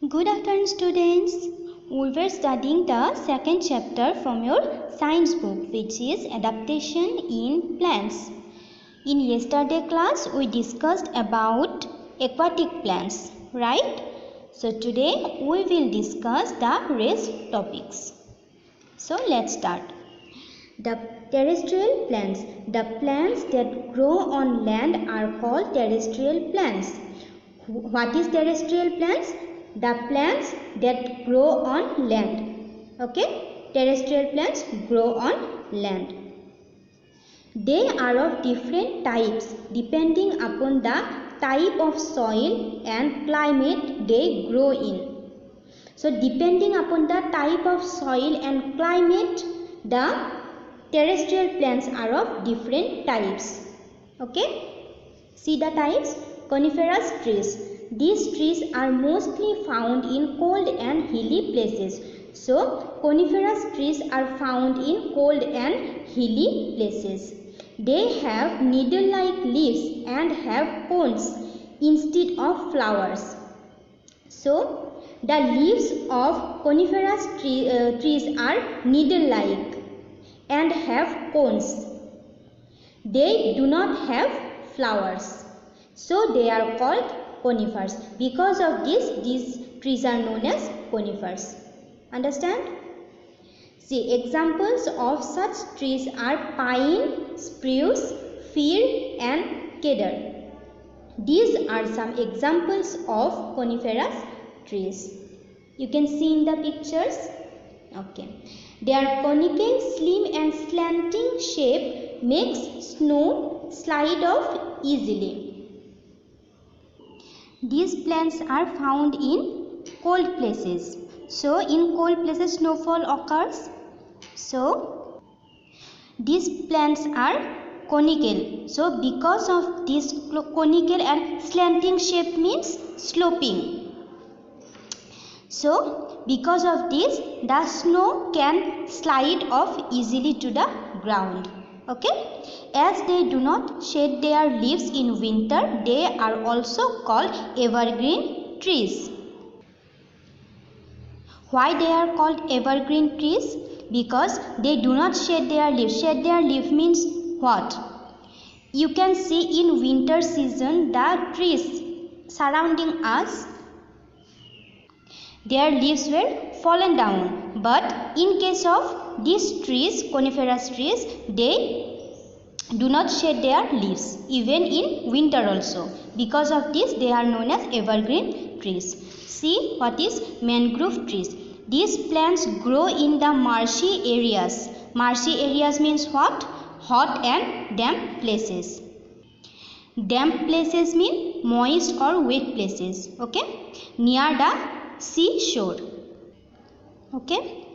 Good afternoon, students. We were studying the second chapter from your science book, which is adaptation in plants. In yesterday class, we discussed about aquatic plants, right? So today we will discuss the rest topics. So let's start. The terrestrial plants. The plants that grow on land are called terrestrial plants. What is terrestrial plants? The plants that grow on land. Okay? Terrestrial plants grow on land. They are of different types depending upon the type of soil and climate they grow in. So depending upon the type of soil and climate, the terrestrial plants are of different types. Okay? See the types. Coniferous trees. These trees are mostly found in cold and hilly places. So, coniferous trees are found in cold and hilly places. They have needle-like leaves and have cones instead of flowers. So, the leaves of coniferous trees are needle-like and have cones. They do not have flowers. So they are called conifers. Because of this, these trees are known as conifers. Understand? See, examples of such trees are pine, spruce, fir and cedar. These are some examples of coniferous trees. You can see in the pictures. Okay. Their conical, slim and slanting shape makes snow slide off easily. These plants are found in cold places. So, in cold places snowfall occurs. So, these plants are conical. So, because of this conical and slanting shape means sloping. So, because of this, the snow can slide off easily to the ground. Okay, as they do not shed their leaves in winter, they are also called evergreen trees. Why they are called evergreen trees? Because they do not shed their leaves. Shed their leaf means what? You can see in winter season the trees surrounding us, their leaves were fallen down. But in case of these trees, coniferous trees, they do not shed their leaves even in winter also. Because of this, they are known as evergreen trees. See what is mangrove trees. These plants grow in the marshy areas. Marshy areas means what? Hot and damp places. Damp places mean moist or wet places. Okay, near the seashore. Okay,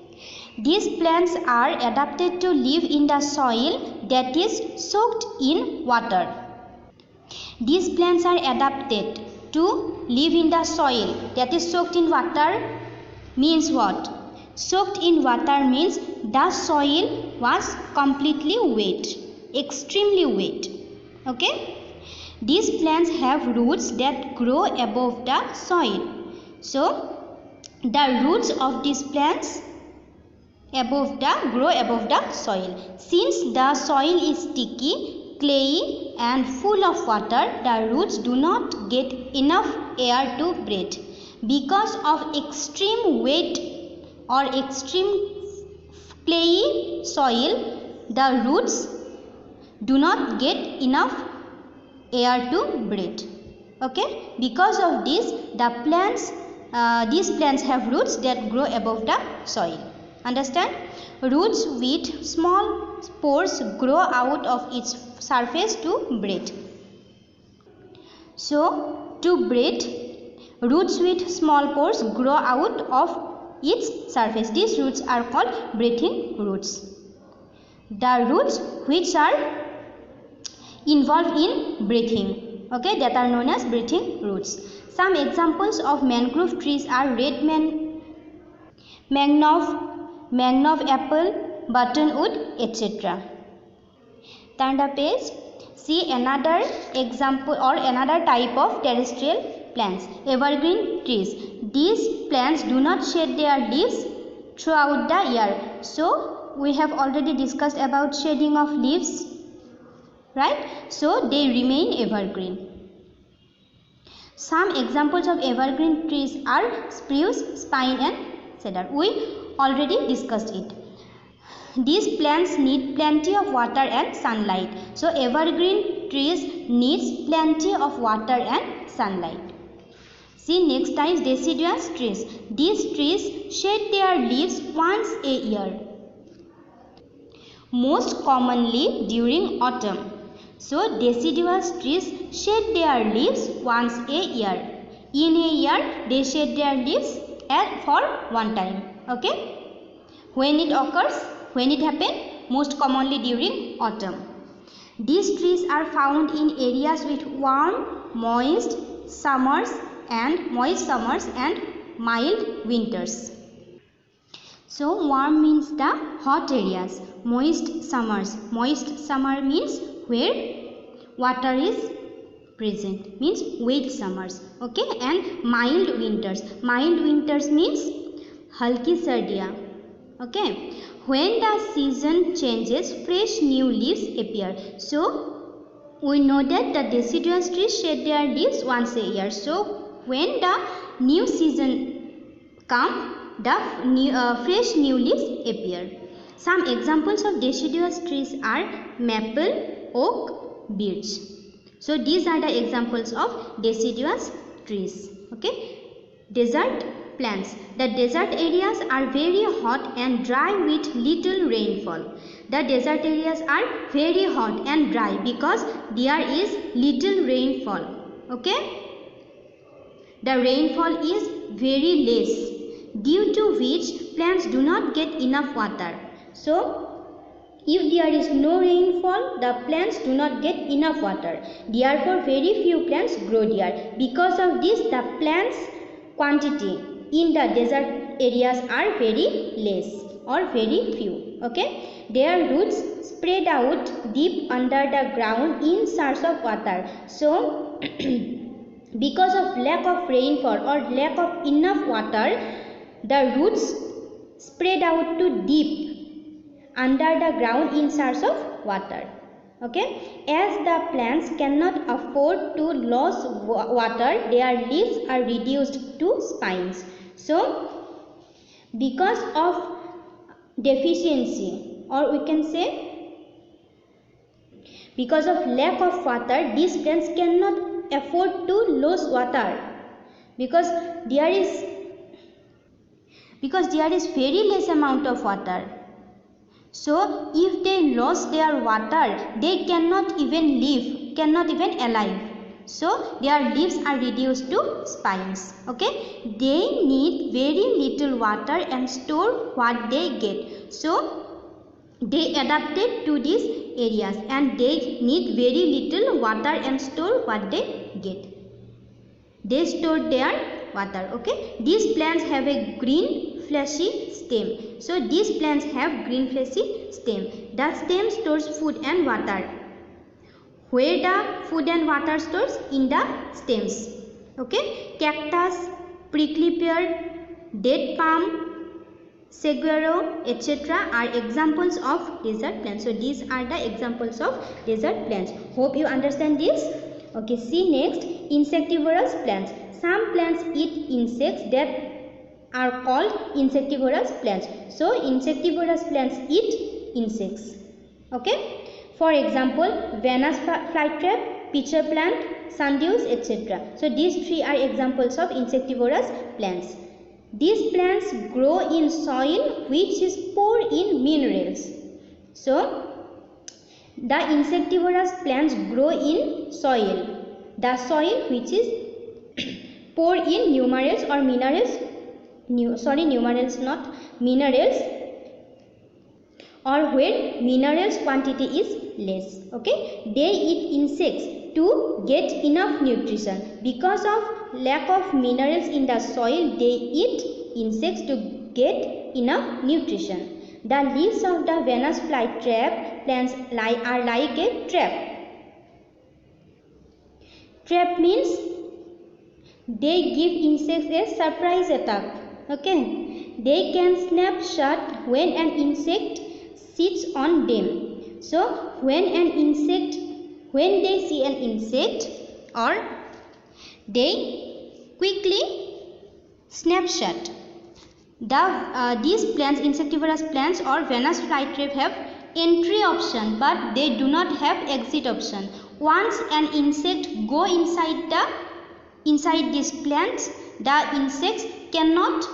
these plants are adapted to live in the soil that is soaked in water. These plants are adapted to live in the soil that is soaked in water means what? Soaked in water means the soil was completely wet, extremely wet. Okay, these plants have roots that grow above the soil. So, the roots of these plants grow above the soil. Since the soil is sticky, clayey and full of water, the roots do not get enough air to breathe. Because of extreme wet or extreme clayey soil, the roots do not get enough air to breathe. Okay, because of this, these plants have roots that grow above the soil. Understand? Roots with small pores grow out of its surface to breathe. So, to breathe, roots with small pores grow out of its surface. These roots are called breathing roots. The roots which are involved in breathing, okay, that are known as breathing roots. Some examples of mangrove trees are red mangrove apple, buttonwood, etc. Turn the page. See another example or another type of terrestrial plants, evergreen trees. these plants do not shed their leaves throughout the year. So we have already discussed about shedding of leaves, right? So they remain evergreen. Some examples of evergreen trees are spruce, pine and cedar. We already discussed it. These plants need plenty of water and sunlight. So evergreen trees needs plenty of water and sunlight. See, next is deciduous trees. These trees shed their leaves once a year, most commonly during autumn. So deciduous trees shed their leaves once a year. In a year they shed their leaves for one time. Okay, when it occurs, when it happens, most commonly during autumn. These trees are found in areas with warm, moist summers and mild winters. So warm means the hot areas, moist summers. Moist summer means where water is present, means wet summers. Okay, and mild winters. Mild winters means halki sardiya. Okay, when the season changes, fresh new leaves appear. So we know that the deciduous trees shed their leaves once a year. So when the new season comes, the fresh new leaves appear. Some examples of deciduous trees are maple, oak, birch. So these are the examples of deciduous trees. Okay, desert plants. The desert areas are very hot and dry with little rainfall. The desert areas are very hot and dry because there is little rainfall. Okay, the rainfall is very less, due to which plants do not get enough water. So if there is no rainfall, the plants do not get enough water. Therefore very few plants grow there. Because of this, the plants quantity in the desert areas are very less or very few. Okay, their roots spread out deep under the ground in search of water. So because of lack of rainfall or lack of enough water, the roots spread out to deep under the ground in search of water. Okay, as the plants cannot afford to lose water, their leaves are reduced to spines. So because of deficiency, or we can say because of lack of water, these plants cannot afford to lose water, because there is very less amount of water. So if they lose their water, they cannot even live, cannot even alive. So their leaves are reduced to spines. Okay, they need very little water and store what they get. So they adapted to these areas and they need very little water and store what they get. They store their water. Okay, these plants have a green fleshy stem. So these plants have green fleshy stem. The stem stores food and water. Where the food and water stores? In the stems. Okay, cactus, prickly pear, date palm, saguaro, etc. are examples of desert plants. So these are the examples of desert plants. Hope you understand this. Okay, see next, insectivorous plants. Some plants eat insects that are called insectivorous plants. So insectivorous plants eat insects. Okay, for example, Venus flytrap, pitcher plant, sundews, etc. So these three are examples of insectivorous plants. These plants grow in soil which is poor in minerals. So the insectivorous plants grow in soil, the soil which is poor in numerals or minerals, numerals not minerals, or where minerals quantity is less. Okay, they eat insects to get enough nutrition. Because of lack of minerals in the soil, they eat insects to get enough nutrition. The leaves of the Venus flytrap plants are like a trap. Trap means they give insects a surprise attack. Okay, they can snap shut when an insect sits on them. So when they see an insect, or they quickly snap shut. These plants, insectivorous plants or venomous flytrap, have entry option, but they do not have exit option. Once an insect go inside these plants, the insects cannot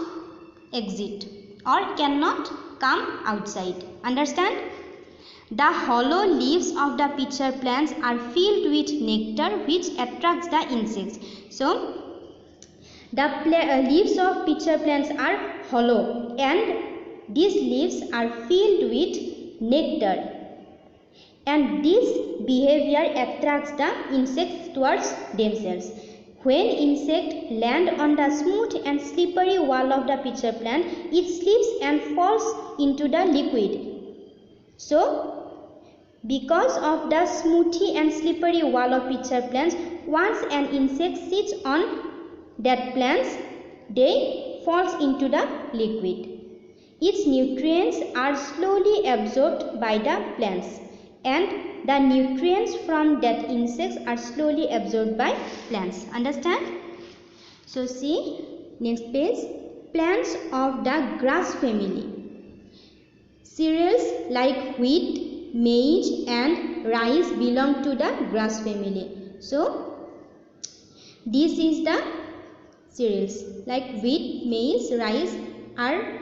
exit or cannot come outside. Understand? The hollow leaves of the pitcher plants are filled with nectar which attracts the insects. So the leaves of pitcher plants are hollow, and these leaves are filled with nectar, and this behavior attracts the insects towards themselves. When insect land on the smooth and slippery wall of the pitcher plant, it slips and falls into the liquid. So because of the smoothy and slippery wall of pitcher plants, once an insect sits on that plants, they falls into the liquid. Its nutrients are slowly absorbed by the plants, and the nutrients from that insects are slowly absorbed by plants. Understand? So see next page. Plants of the grass family. Cereals like wheat, maize and rice belong to the grass family. So this is the cereals like wheat, maize, rice are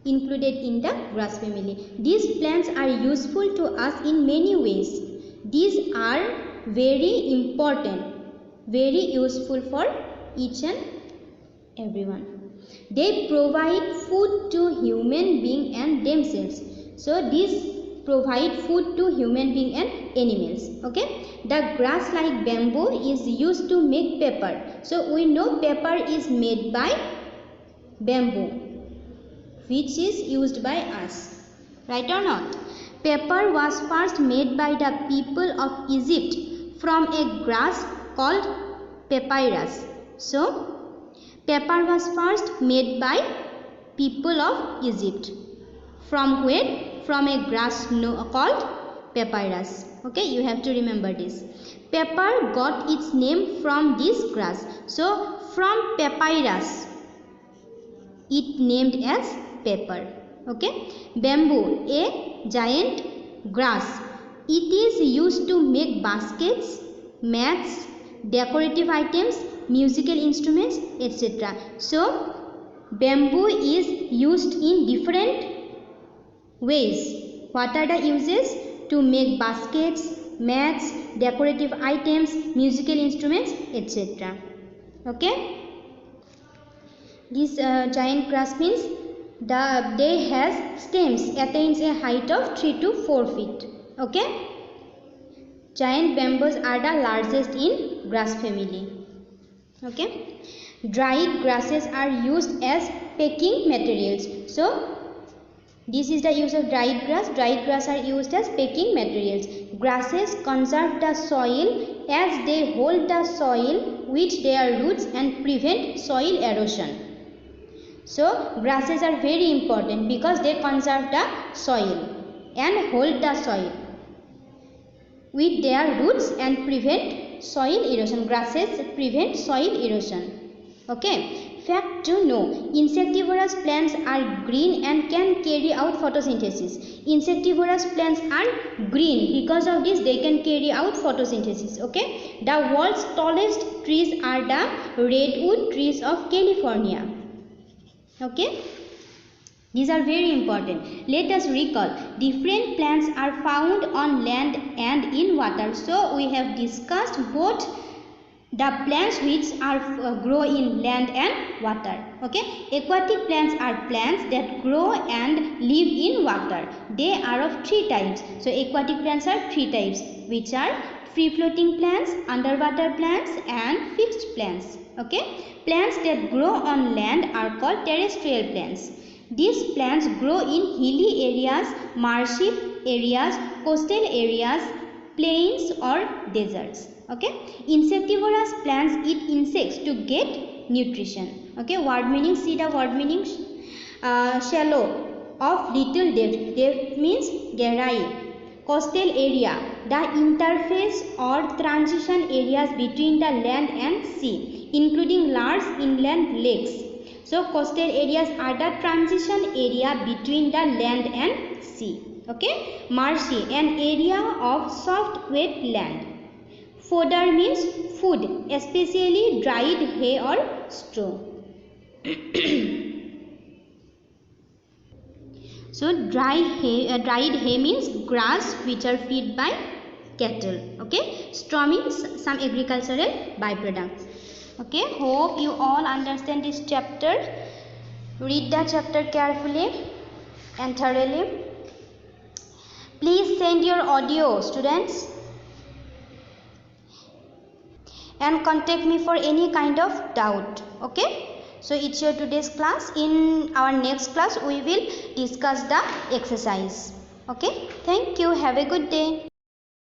included in the grass family. These plants are useful to us in many ways. These are very important, very useful for each and everyone. They provide food to human being and themselves. So these provide food to human being and animals. Okay, the grass like bamboo is used to make paper. So we know paper is made by bamboo, which is used by us, right or not? Paper was first made by the people of Egypt from a grass called papyrus. So paper was first made by people of Egypt. From where? From a grass called papyrus. Okay, you have to remember this. Paper got its name from this grass. So from papyrus it named as paper. Okay, bamboo, a giant grass. It is used to make baskets, mats, decorative items, musical instruments, etc. So bamboo is used in different ways. What are the uses? To make baskets, mats, decorative items, musical instruments, etc. Okay, this giant grass means they has stems attains a height of 3 to 4 feet. Okay, giant bamboos are the largest in grass family. Okay, dried grasses are used as packing materials. So this is the use of dried grass. Dried grass are used as packing materials. Grasses conserve the soil as they hold the soil with their roots and prevent soil erosion. So grasses are very important because they conserve the soil and hold the soil with their roots and prevent soil erosion. Grasses prevent soil erosion. Okay. Fact to know: insectivorous plants are green and can carry out photosynthesis. Insectivorous plants are green. Because of this, they can carry out photosynthesis. Okay. The world's tallest trees are the redwood trees of California. Okay. These are very important. Let us recall. Different plants are found on land and in water. So we have discussed both the plants which are grow in land and water. Okay, aquatic plants are plants that grow and live in water. They are of 3 types. So aquatic plants are 3 types, which are free floating plants, underwater plants and fixed plants. Okay, plants that grow on land are called terrestrial plants. These plants grow in hilly areas, marshy areas, coastal areas plains or deserts. Okay, insectivorous plants eat insects to get nutrition. Okay, word meaning, see the word meaning. Shallow, of little depth, depth means gerai. Coastal area, the interface or transition areas between the land and sea, including large inland lakes. So coastal areas are the transition area between the land and sea. Okay, marshy, an area of soft wet land. Fodder means food, especially dried hay or straw. So dried hay means grass which are fed by cattle. Okay, straw means some agricultural byproducts. Okay, hope you all understand this chapter. Read the chapter carefully and thoroughly. Please send your audio, students, and contact me for any kind of doubt. Okay, so it's your today's class. In our next class we will discuss the exercise. Okay, thank you, have a good day.